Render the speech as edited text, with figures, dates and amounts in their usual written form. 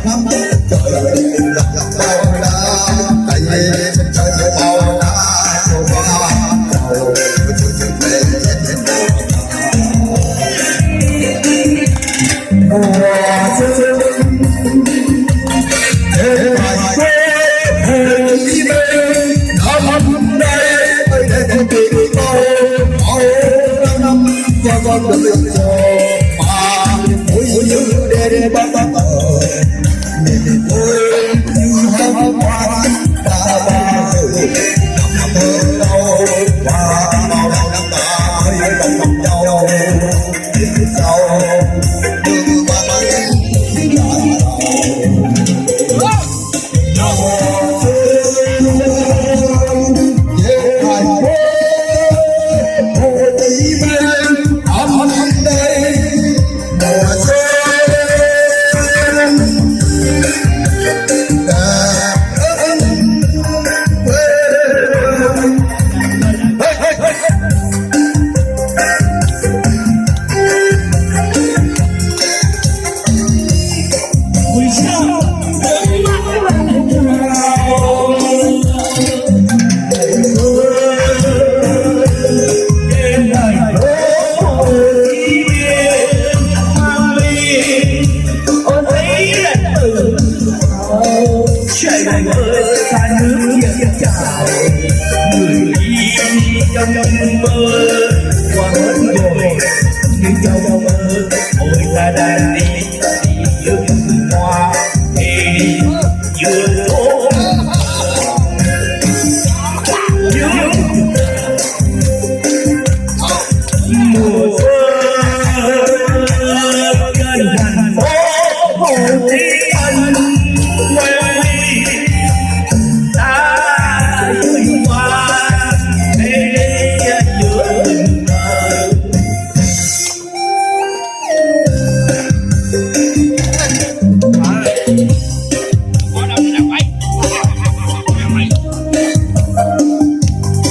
năm trời lặng bao la tại vì trời bao la qua đầu chuyện về con được mà mỗi những đêm ba niềm vui như hân hoan ta ba người năm thơ đâu và bao năm ta mới đồng nhau sau đường ba xa nước dân chào người đi trong mơ